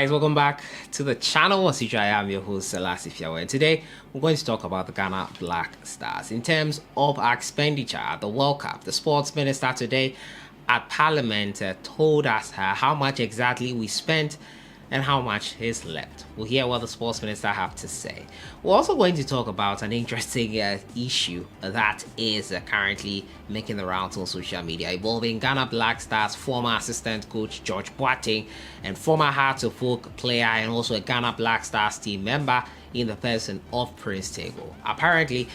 Guys, welcome back to the channel. As usual, I am your host sellssi, and today we're going to talk about the Ghana Black Stars. In terms of our expenditure at the World Cup, the sports minister today at Parliament told us how much exactly we spent and how much is left. We'll hear what the sports minister have to say. We're also going to talk about an interesting issue that is currently making the rounds on social media, involving Ghana Black Stars former assistant coach George Boateng and former Hearts of Oak player and also a Ghana Black Stars team member in the person of Prince Tagoe. Apparently,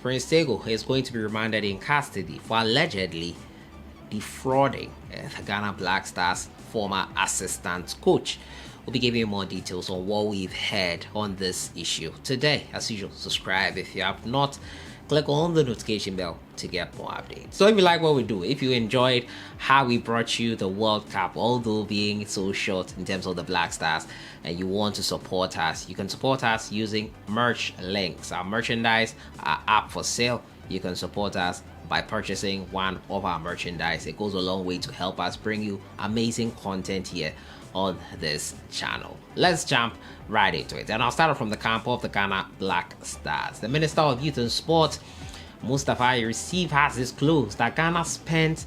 Prince Tagoe is going to be remanded in custody for allegedly defrauding the Ghana Black Stars former assistant coach. We'll be giving you more details on what we've heard on this issue today. As usual, subscribe if you have not. Click on the notification bell to get more updates. So if you like what we do, if you enjoyed how we brought you the World Cup, although being so short in terms of the Black Stars, and you want to support us, you can support us using merch links. Our merchandise are up for sale. You can support us by purchasing one of our merchandise. It goes a long way to help us bring you amazing content here on this channel. Let's jump right into it, and I'll start off from the camp of the Ghana Black Stars. The Minister of Youth and Sport, Mustapha Yusuf, has disclosed that Ghana spent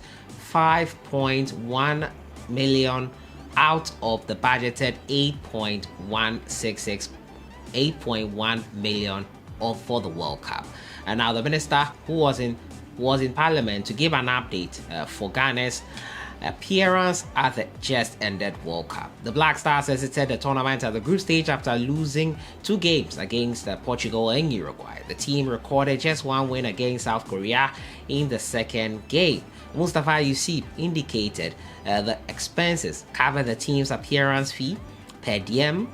5.1 million out of the budgeted 8.1 million for the World Cup. And now the minister, who was in Parliament to give an update for Ghana's appearance at the just ended World Cup. The Black Stars exited the tournament at the group stage after losing 2 games against Portugal and Uruguay. The team recorded just 1 win against South Korea in the second game. Mustapha Yusuf indicated the expenses cover the team's appearance fee, per diem,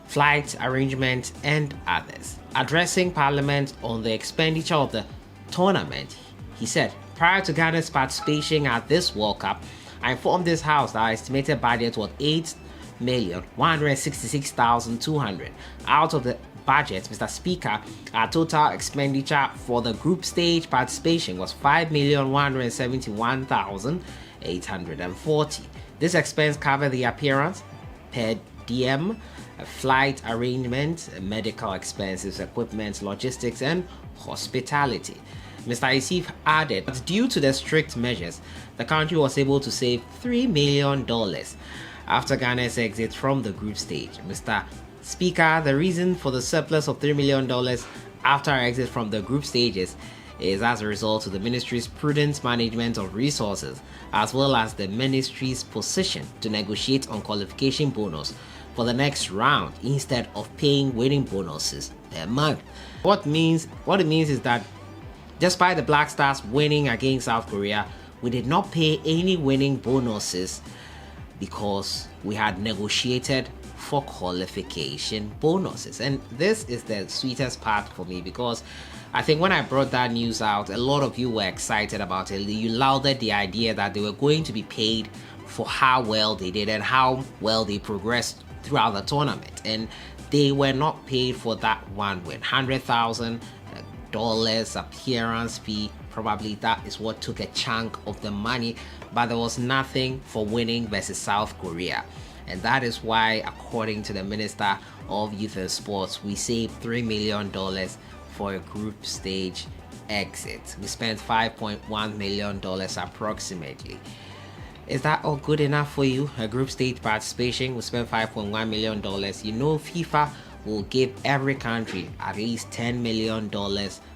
flight arrangement, and others. Addressing Parliament on the expenditure of the tournament, he said, "Prior to Ghana's participation at this World Cup, I informed this house that our estimated budget was 8,166,200. Out of the budget, Mr. Speaker, our total expenditure for the group stage participation was 5,171,840. This expense covered the appearance, per diem, flight arrangement, medical expenses, equipment, logistics, and hospitality." Mr. Yusuf added that due to the strict measures, the country was able to save $3 million after Ghana's exit from the group stage. Mr. Speaker, the reason for the surplus of $3 million after our exit from the group stages is as a result of the ministry's prudent management of resources, as well as the ministry's position to negotiate on qualification bonus for the next round instead of paying winning bonuses per month. What it means is that despite the Black Stars winning against South Korea, we did not pay any winning bonuses because we had negotiated for qualification bonuses. And this is the sweetest part for me, because I think when I brought that news out, a lot of you were excited about it. You lauded the idea that they were going to be paid for how well they did and how well they progressed throughout the tournament. And they were not paid for that one win. $100,000 appearance fee, probably that is what took a chunk of the money, but there was nothing for winning versus South Korea. And that is why, according to the Minister of Youth and Sports, we saved $3 million for a group stage exit. We spent $5.1 million approximately. Is that all good enough for you? A group stage participation, we spent $5.1 million. You know, FIFA will give every country at least $10 million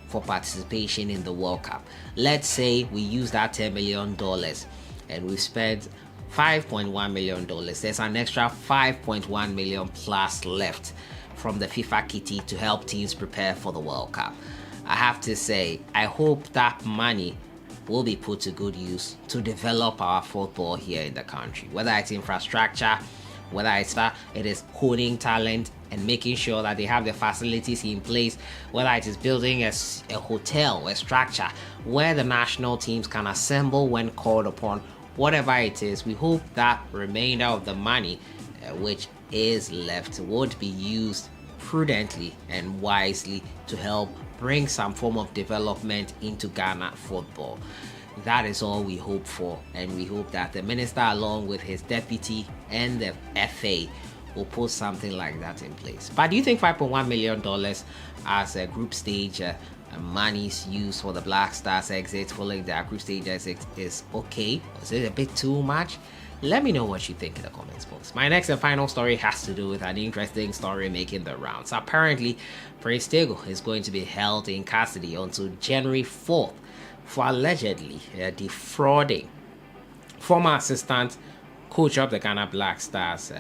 for participation in the World Cup. Let's say we use that $10 million and we spent $5.1 million. There's an extra $5.1 million plus left from the FIFA kitty to help teams prepare for the World Cup. I have to say, I hope that money will be put to good use to develop our football here in the country, whether it's infrastructure, whether it is honing talent and making sure that they have the facilities in place, whether it is building a hotel, a structure where the national teams can assemble when called upon. Whatever it is, we hope that remainder of the money which is left would be used prudently and wisely to help bring some form of development into Ghana football. That is all we hope for, and we hope that the minister, along with his deputy and the FA, will put something like that in place. But do you think $5.1 million as a group stage money's used for the Black Stars exit following their group stage exit is okay? Is it a bit too much? Let me know what you think in the comments box. My next and final story has to do with an interesting story making the rounds. Apparently, Prince Tagoe is going to be held in custody until January 4th for allegedly defrauding former assistant coach of the Ghana Black Stars.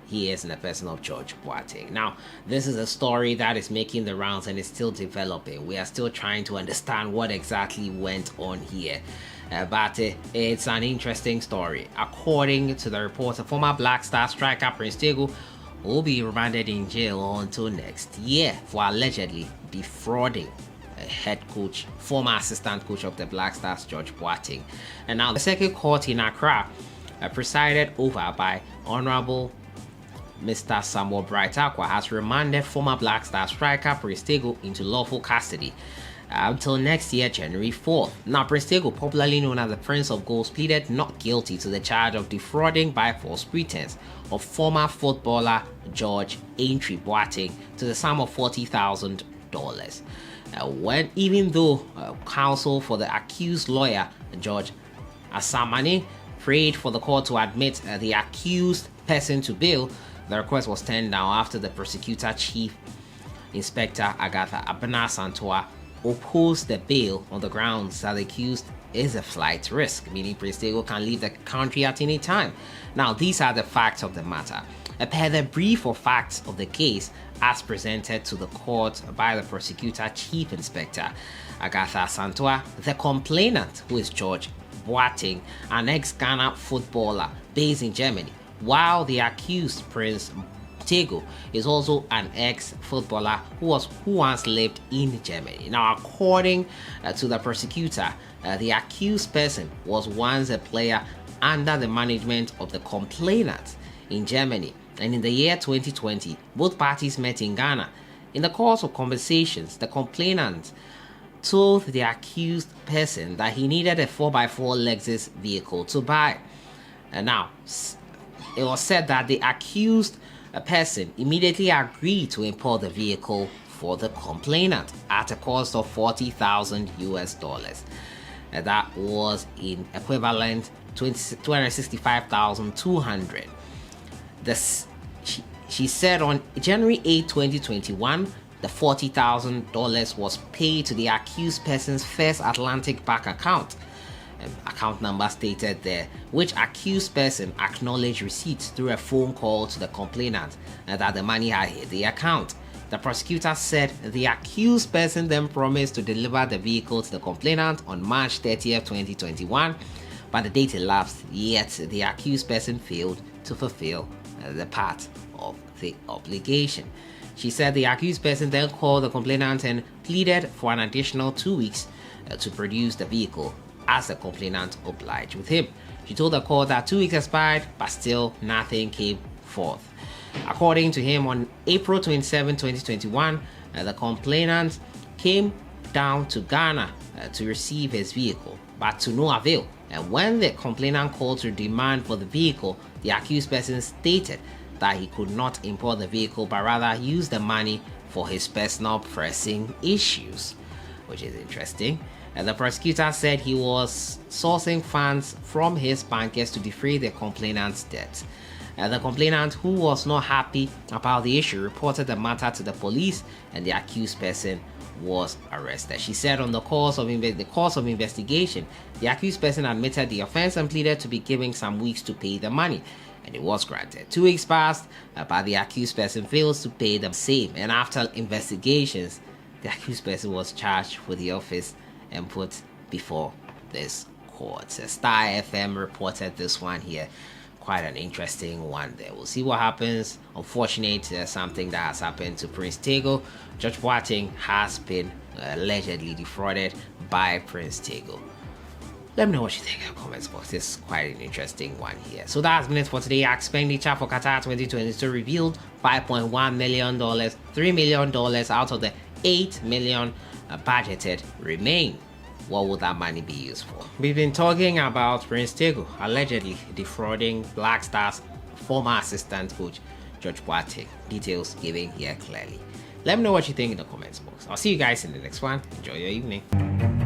He is in the person of George Boateng. Now, this is a story that is making the rounds and is still developing. We are still trying to understand what exactly went on here. But it's an interesting story. According to the report, a former Black Star striker Prince Tagoe will be remanded in jail until next year for allegedly defrauding a head coach, former assistant coach of the Black Stars, George Boateng. And now the Circuit Court in Accra, presided over by Honorable Mr. Samuel Brightakwa, has remanded former Black Star striker Prince Tagoe into lawful custody until next year, January 4th. Now, Prince Tagoe, popularly known as the Prince of Goals, pleaded not guilty to the charge of defrauding by false pretense of former footballer George Aintree Boateng to the sum of $40,000. Even though counsel for the accused lawyer George Asamani prayed for the court to admit the accused person to bail, the request was turned down after the prosecutor chief Inspector Agatha Abena Santoa opposed the bail on the grounds that the accused is a flight risk, meaning Prince Tagoe can leave the country at any time. Now, these are the facts of the matter. Per the brief of facts of the case as presented to the court by the prosecutor chief inspector Agatha Santoa, the complainant, who is George Boateng, an ex-Ghana footballer based in Germany, while the accused Prince Tagoe is also an ex-footballer who once lived in Germany. Now, according to the prosecutor, the accused person was once a player under the management of the complainant in Germany, and in the year 2020, both parties met in Ghana. In the course of conversations, the complainant told the accused person that he needed a 4x4 Lexus vehicle to buy. And now, it was said that the accused person immediately agreed to import the vehicle for the complainant at a cost of $40,000. That was in equivalent $265,200. She said on January 8, 2021, the $40,000 was paid to the accused person's First Atlantic Bank account. Account number stated there, which accused person acknowledged receipts through a phone call to the complainant that the money had hit the account. The prosecutor said the accused person then promised to deliver the vehicle to the complainant on March 30th, 2021, but the date elapsed, yet the accused person failed to fulfill the part of the obligation. She said the accused person then called the complainant and pleaded for an additional 2 weeks to produce the vehicle, as the complainant obliged with him. She told the court that 2 weeks expired, but still nothing came forth. According to him, on April 27, 2021, the complainant came down to Ghana to receive his vehicle, but to no avail. And when the complainant called to demand for the vehicle, the accused person stated that he could not import the vehicle, but rather use the money for his personal pressing issues, which is interesting. And the prosecutor said he was sourcing funds from his bankers to defray the complainant's debt. The complainant, who was not happy about the issue, reported the matter to the police, and the accused person was arrested. She said on the course of investigation, the accused person admitted the offense and pleaded to be given some weeks to pay the money, and it was granted. 2 weeks passed, but the accused person fails to pay the same, and after investigations, the accused person was charged with the offense and put before this court. Star FM reported this one here. Quite an interesting one there. We'll see what happens. Unfortunate, something that has happened to Prince Tagoe. George Boateng has been allegedly defrauded by Prince Tagoe. Let me know what you think in the comments box. This is quite an interesting one here. So that's been it for today. Expenditure for Qatar 2022 revealed $5.1 million, $3 million out of the $8 million budgeted remain. what would that money be used for? We've been talking about Prince Tagoe allegedly defrauding Black Stars former assistant coach George Boateng. Details given here clearly. Let me know what you think in the comments box. I'll see you guys in the next one. Enjoy your evening.